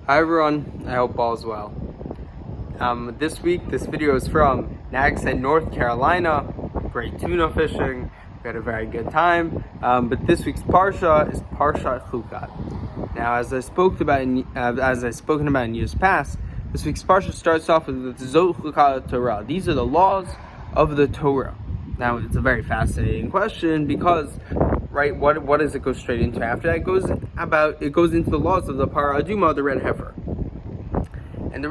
Hi everyone, I hope all is well. This week, this video is from Nags Head, North Carolina. Great tuna fishing. We had a very good time. But this week's Parsha is Parshat Chukat. Now, as I've spoken about in years past, this week's Parsha starts off with the Zot Chukat Torah. These are the laws of the Torah. Now, it's a very fascinating question because, right, what does it go straight into after that? It goes into the laws of the Parah Aduma, the red heifer. And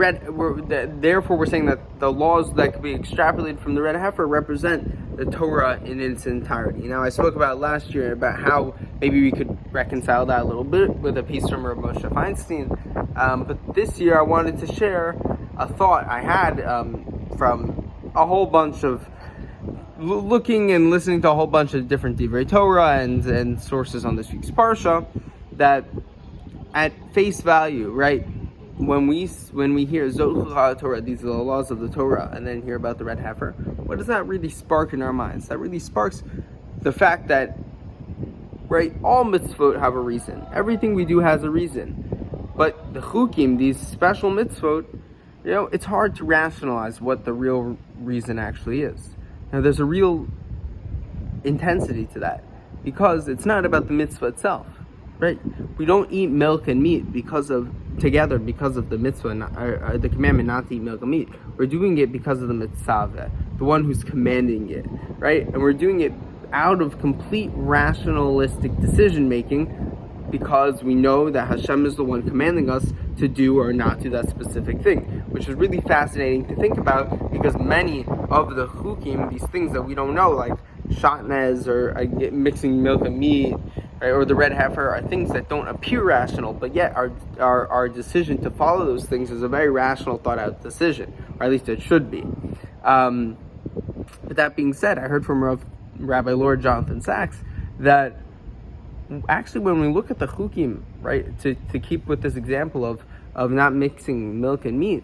therefore we're saying that the laws that could be extrapolated from the red heifer represent the Torah in its entirety. Now, I spoke about last year about how maybe we could reconcile that a little bit with a piece from Rav Moshe Feinstein. But this year I wanted to share a thought I had from a whole bunch of looking and listening to a whole bunch of different Divrei Torah and sources on this week's Parsha, that at face value, right, when we hear Zot Chukat Torah, these are the laws of the Torah, and then hear about the red heifer, what does that really spark in our minds? That really sparks the fact that, right, all mitzvot have a reason. Everything we do has a reason. But the chukim, these special mitzvot, it's hard to rationalize what the real reason actually is. Now, there's a real intensity to that, because it's not about the mitzvah itself, right? We don't eat milk and meat because of the mitzvah, the commandment not to eat milk and meat. We're doing it because of the Metzaveh, the one who's commanding it, right? And we're doing it out of complete rationalistic decision making, because we know that Hashem is the one commanding us to do or not do that specific thing, which is really fascinating to think about, because many of the chukim, these things that we don't know, like shatnez or mixing milk and meat, right, or the red heifer, are things that don't appear rational, but yet our decision to follow those things is a very rational, thought-out decision, or at least it should be. But that being said, I heard from Rabbi Lord Jonathan Sachs that actually, when we look at the chukim, right, to keep with this example of not mixing milk and meat,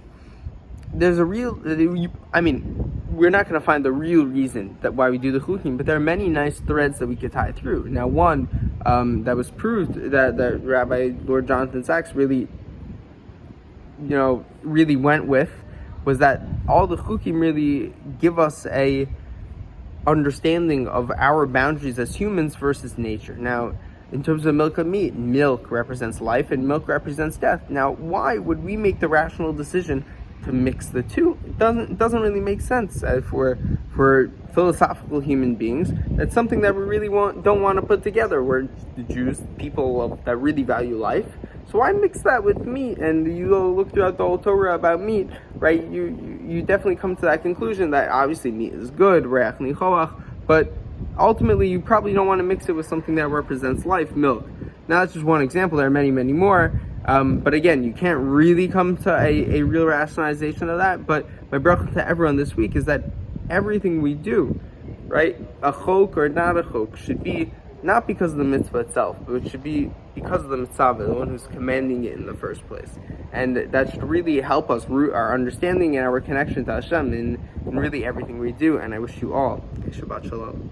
there's a real, we're not going to find the real reason that why we do the chukim, but there are many nice threads that we could tie through. Now, one that was proved that Rabbi Lord Jonathan Sachs really went with, was that all the chukim really give us a understanding of our boundaries as humans versus nature. Now, in terms of milk and meat, milk represents life and milk represents death. Now, why would we make the rational decision to mix the two? It doesn't really make sense for philosophical human beings. That's something that we really don't want to put together. We're the Jews, people that really value life. So why mix that with meat? And you go look throughout the whole Torah about meat, right? You definitely come to that conclusion that obviously meat is good, reach nichoach, but ultimately you probably don't want to mix it with something that represents life, milk. Now, that's just one example. There are many, many more. But again, you can't really come to a real rationalization of that. But my bracha to everyone this week is that everything we do, right, a chok or not a chok, should be not because of the mitzvah itself, but it should be because of the Metzaveh, the one who's commanding it in the first place. And that should really help us root our understanding and our connection to Hashem in really everything we do. And I wish you all a Shabbat Shalom.